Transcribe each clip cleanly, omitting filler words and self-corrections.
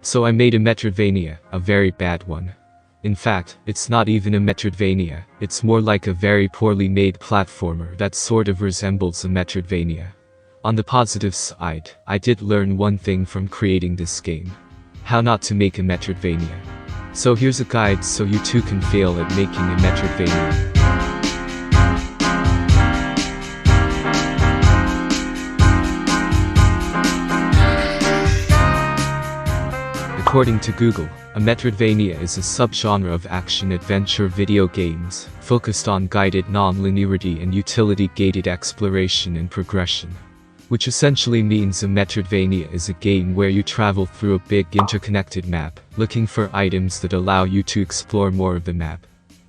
So I made a Metroidvania, a very bad one. In fact, it's not even a Metroidvania, it's more like a very poorly made platformer that sort of resembles a Metroidvania. On the positive side, I did learn one thing from creating this game. How not to make a Metroidvania. So here's a guide so you too can fail at making a Metroidvania. According to Google, a Metroidvania is a subgenre of action-adventure video games, focused on guided non-linearity and utility-gated exploration and progression. Which essentially means a Metroidvania is a game where you travel through a big interconnected map, looking for items that allow you to explore more of the map.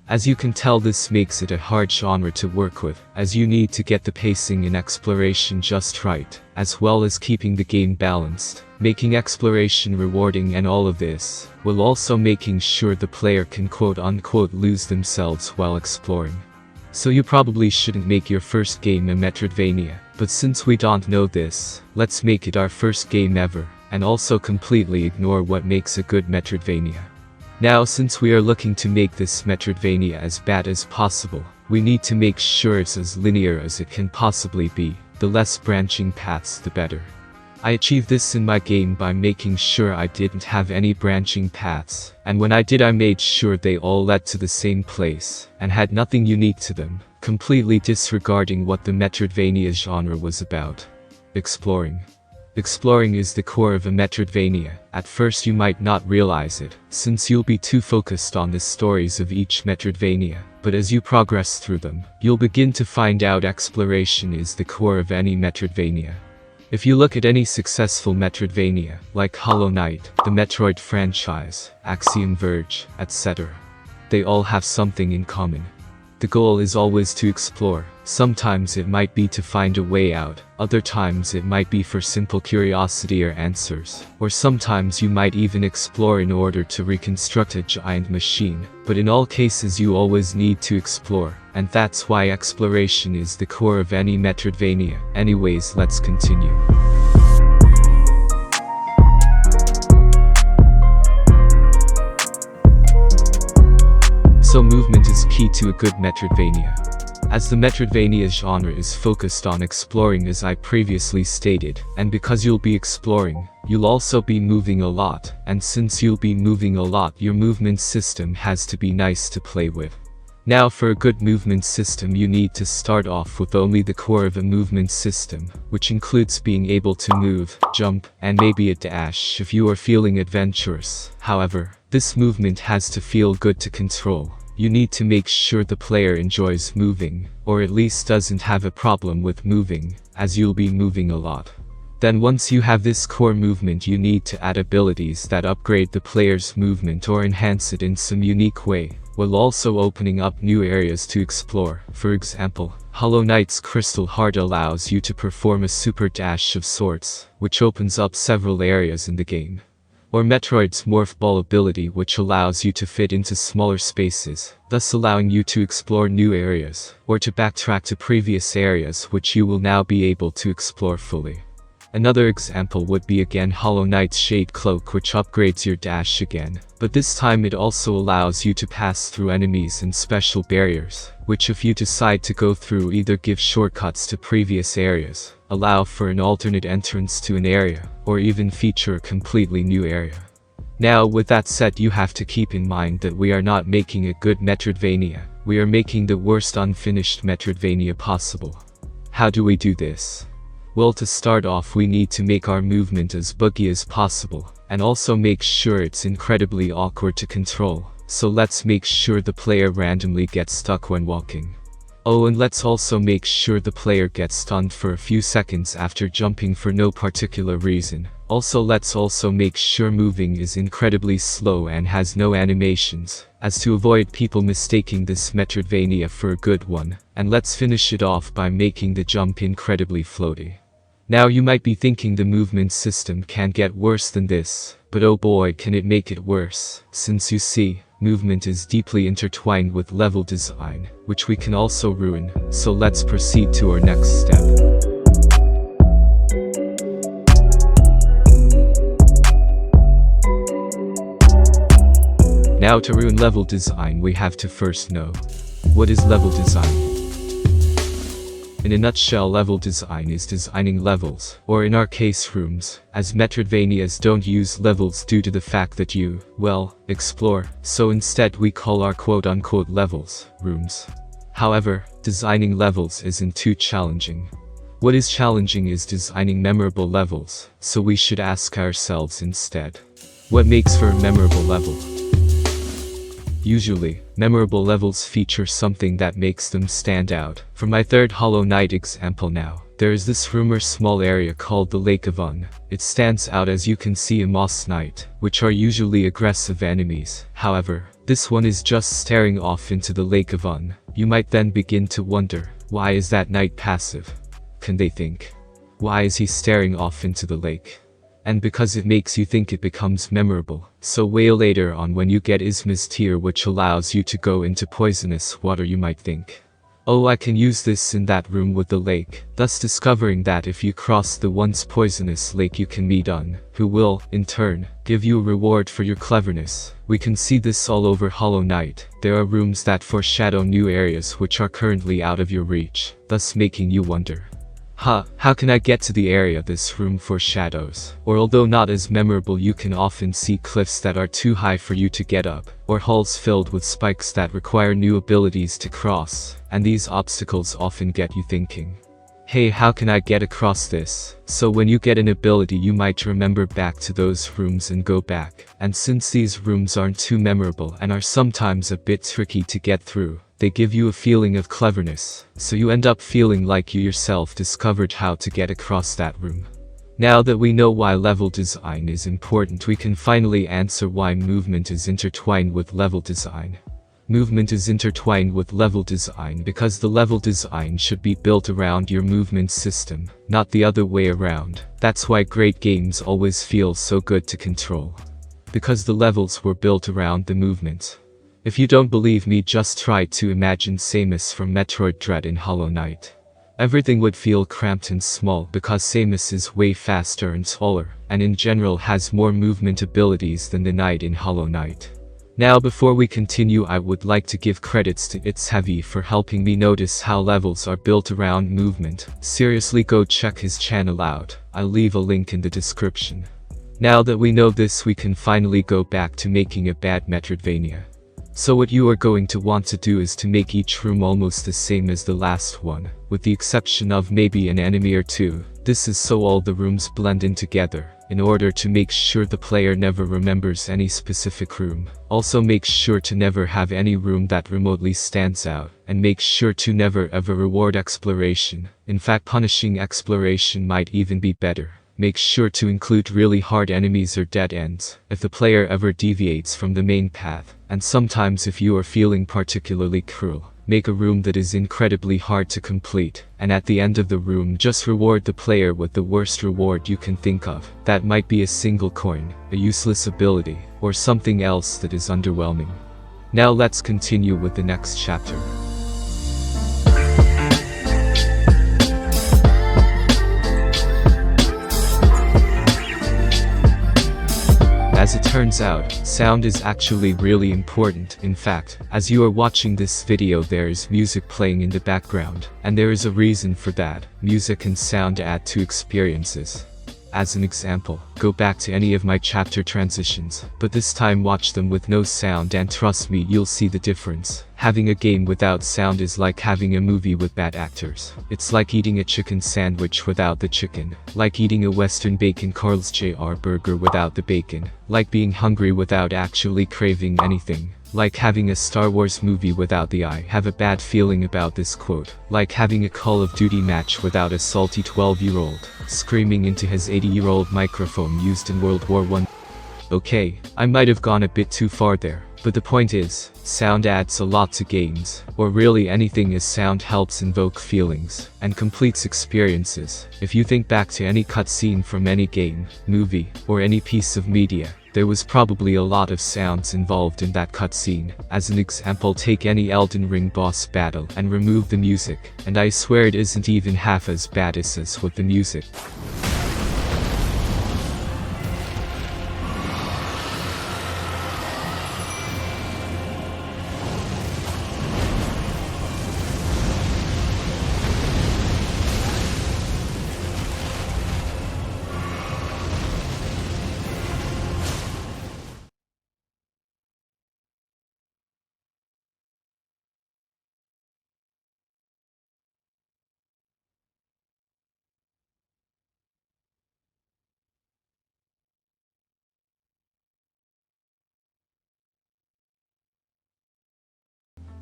As you can tell, this makes it a hard genre to work with, as you need to get the pacing and exploration just right, as well as keeping the game balanced, making exploration rewarding, and all of this, while also making sure the player can quote-unquote lose themselves while exploring. So you probably shouldn't make your first game a Metroidvania, but since we don't know this, let's make it our first game ever, and also completely ignore what makes a good Metroidvania. Now, since we are looking to make this Metroidvania as bad as possible, we need to make sure it's as linear as it can possibly be. The less branching paths, the better. I achieved this in my game by making sure I didn't have any branching paths, and when I did, I made sure they all led to the same place, and had nothing unique to them, completely disregarding what the Metroidvania genre was about. Exploring. Exploring is the core of a Metroidvania. At first you might not realize it, since you'll be too focused on the stories of each Metroidvania, but as you progress through them, you'll begin to find out exploration is the core of any Metroidvania. If you look at any successful Metroidvania, like Hollow Knight, the Metroid franchise, Axiom Verge, etc., they all have something in common. The goal is always to explore. Sometimes it might be to find a way out, other times it might be for simple curiosity or answers, or sometimes you might even explore in order to reconstruct a giant machine, but in all cases you always need to explore, and that's why exploration is the core of any Metroidvania. Anyways, let's continue. So movement is key to a good Metroidvania. As the Metroidvania genre is focused on exploring, as I previously stated, and because you'll be exploring, you'll also be moving a lot, and since you'll be moving a lot, your movement system has to be nice to play with. Now, for a good movement system, you need to start off with only the core of a movement system, which includes being able to move, jump, and maybe a dash if you are feeling adventurous. However, this movement has to feel good to control. You need to make sure the player enjoys moving, or at least doesn't have a problem with moving, as you'll be moving a lot. Then once you have this core movement, you need to add abilities that upgrade the player's movement or enhance it in some unique way, while also opening up new areas to explore. For example, Hollow Knight's Crystal Heart allows you to perform a super dash of sorts, which opens up several areas in the game. Or Metroid's Morph Ball ability, which allows you to fit into smaller spaces, thus allowing you to explore new areas, or to backtrack to previous areas which you will now be able to explore fully. Another example would be again Hollow Knight's Shade Cloak, which upgrades your dash again, but this time it also allows you to pass through enemies and special barriers, which if you decide to go through, either give shortcuts to previous areas, allow for an alternate entrance to an area, or even feature a completely new area. Now, with that said, you have to keep in mind that we are not making a good Metroidvania, we are making the worst unfinished Metroidvania possible. How do we do this? Well, to start off, we need to make our movement as buggy as possible, and also make sure it's incredibly awkward to control, so let's make sure the player randomly gets stuck when walking. Oh, and let's also make sure the player gets stunned for a few seconds after jumping for no particular reason. Also, let's also make sure moving is incredibly slow and has no animations, as to avoid people mistaking this Metroidvania for a good one, and let's finish it off by making the jump incredibly floaty. Now you might be thinking the movement system can get worse than this, but oh boy, can it make it worse, since you see, movement is deeply intertwined with level design, which we can also ruin, so let's proceed to our next step. Now to ruin level design we have to first know, what is level design? In a nutshell, level design is designing levels, or in our case rooms, as Metroidvanias don't use levels due to the fact that you, well, explore, so instead we call our quote-unquote levels, rooms. However, designing levels isn't too challenging. What is challenging is designing memorable levels, so we should ask ourselves instead, what makes for a memorable level? Usually, memorable levels feature something that makes them stand out. For my third Hollow Knight example now, there is this rumor small area called the Lake of Un. It stands out as you can see a Moss Knight, which are usually aggressive enemies. However, this one is just staring off into the Lake of Un. You might then begin to wonder, why is that knight passive? Can they think? Why is he staring off into the lake? And because it makes you think, it becomes memorable. So way later on when you get Isma's Tear, which allows you to go into poisonous water, you might think, oh, I can use this in that room with the lake, thus discovering that if you cross the once poisonous lake you can meet Un, who will, in turn, give you a reward for your cleverness. We can see this all over Hollow Knight. There are rooms that foreshadow new areas which are currently out of your reach, thus making you wonder, how can I get to the area this room foreshadows? Or although not as memorable, you can often see cliffs that are too high for you to get up, or halls filled with spikes that require new abilities to cross, and these obstacles often get you thinking, hey, how can I get across this? So when you get an ability you might remember back to those rooms and go back, and since these rooms aren't too memorable and are sometimes a bit tricky to get through, they give you a feeling of cleverness, so you end up feeling like you yourself discovered how to get across that room. Now that we know why level design is important, we can finally answer why movement is intertwined with level design. Movement is intertwined with level design because the level design should be built around your movement system, not the other way around. That's why great games always feel so good to control, because the levels were built around the movement. If you don't believe me, just try to imagine Samus from Metroid Dread in Hollow Knight. Everything would feel cramped and small because Samus is way faster and taller, and in general has more movement abilities than the knight in Hollow Knight. Now before we continue, I would like to give credits to It's Heavy for helping me notice how levels are built around movement. Seriously, go check his channel out, I'll leave a link in the description. Now that we know this, we can finally go back to making a bad Metroidvania. So what you are going to want to do is to make each room almost the same as the last one, with the exception of maybe an enemy or two. This is so all the rooms blend in together, in order to make sure the player never remembers any specific room. Also make sure to never have any room that remotely stands out, and make sure to never ever reward exploration. In fact, punishing exploration might even be better. Make sure to include really hard enemies or dead ends, if the player ever deviates from the main path. And sometimes if you are feeling particularly cruel, make a room that is incredibly hard to complete, and at the end of the room just reward the player with the worst reward you can think of. That might be a single coin, a useless ability, or something else that is underwhelming. Now let's continue with the next chapter. As it turns out, sound is actually really important. In fact, as you are watching this video, there is music playing in the background, and there is a reason for that. Music and sound add to experiences. As an example, go back to any of my chapter transitions, but this time watch them with no sound and trust me, you'll see the difference. Having a game without sound is like having a movie with bad actors. It's like eating a chicken sandwich without the chicken. Like eating a Western bacon Carl's Jr. burger without the bacon. Like being hungry without actually craving anything. Like having a Star Wars movie without the I have a bad feeling about this quote. Like having a Call of Duty match without a salty 12-year-old screaming into his 80-year-old microphone used in World War I. Okay, I might have gone a bit too far there, but the point is, sound adds a lot to games, or really anything, as sound helps invoke feelings, and completes experiences. If you think back to any cutscene from any game, movie, or any piece of media, there was probably a lot of sounds involved in that cutscene. As an example, take any Elden Ring boss battle and remove the music, and I swear it isn't even half as bad as this with the music.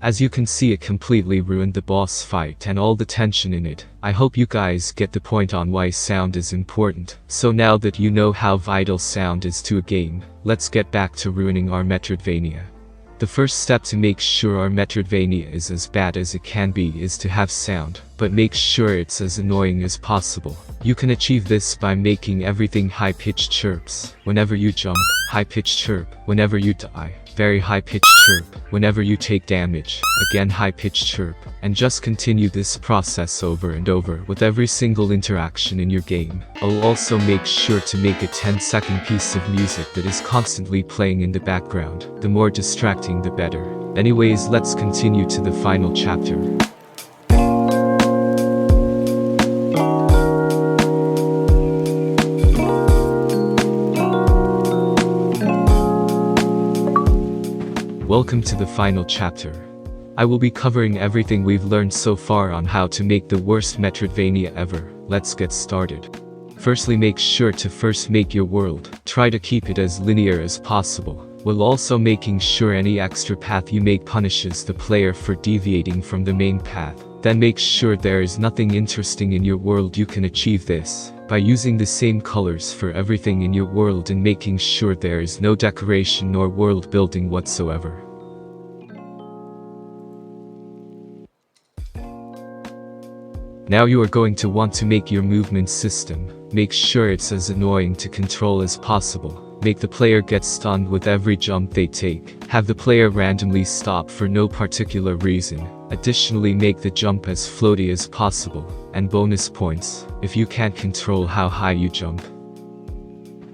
As you can see, it completely ruined the boss fight and all the tension in it. I hope you guys get the point on why sound is important. So now that you know how vital sound is to a game, let's get back to ruining our Metroidvania. The first step to make sure our Metroidvania is as bad as it can be is to have sound, but make sure it's as annoying as possible. You can achieve this by making everything high-pitched chirps whenever you jump, high-pitched chirp whenever you die, very high-pitched chirp whenever you take damage, again high-pitched chirp, and just continue this process over and over with every single interaction in your game. I'll also make sure to make a 10-second piece of music that is constantly playing in the background. The more distracting, the better. Anyways, let's continue to the final chapter. Welcome to the final chapter. I will be covering everything we've learned so far on how to make the worst Metroidvania ever. Let's get started. Firstly, make sure to first make your world. Try to keep it as linear as possible, while also making sure any extra path you make punishes the player for deviating from the main path. Then make sure there is nothing interesting in your world. You can achieve this by using the same colors for everything in your world and making sure there is no decoration nor world building whatsoever. Now you are going to want to make your movement system. Make sure it's as annoying to control as possible. Make the player get stunned with every jump they take. Have the player randomly stop for no particular reason. Additionally, make the jump as floaty as possible. And bonus points if you can't control how high you jump.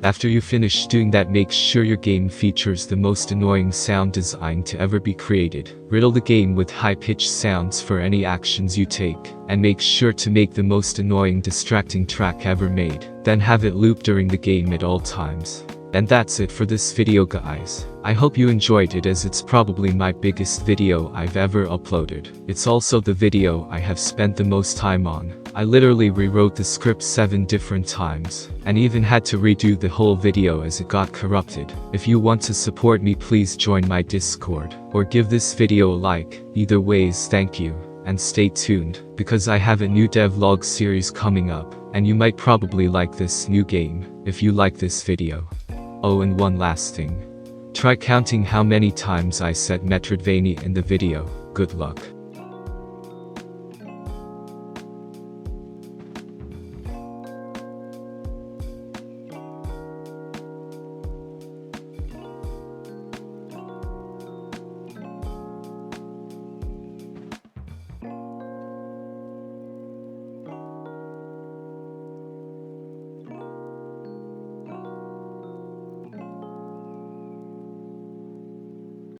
After you finish doing that, make sure your game features the most annoying sound design to ever be created. Riddle the game with high-pitched sounds for any actions you take, and make sure to make the most annoying distracting track ever made. Then have it loop during the game at all times. And that's it for this video, guys. I hope you enjoyed it, as it's probably my biggest video I've ever uploaded. It's also the video I have spent the most time on. I literally rewrote the script 7 different times, and even had to redo the whole video as it got corrupted. If you want to support me, please join my Discord, or give this video a like. Either ways, thank you, and stay tuned, because I have a new devlog series coming up, and you might probably like this new game, if you like this video. Oh, and one last thing. Try counting how many times I said Metroidvania in the video. Good luck.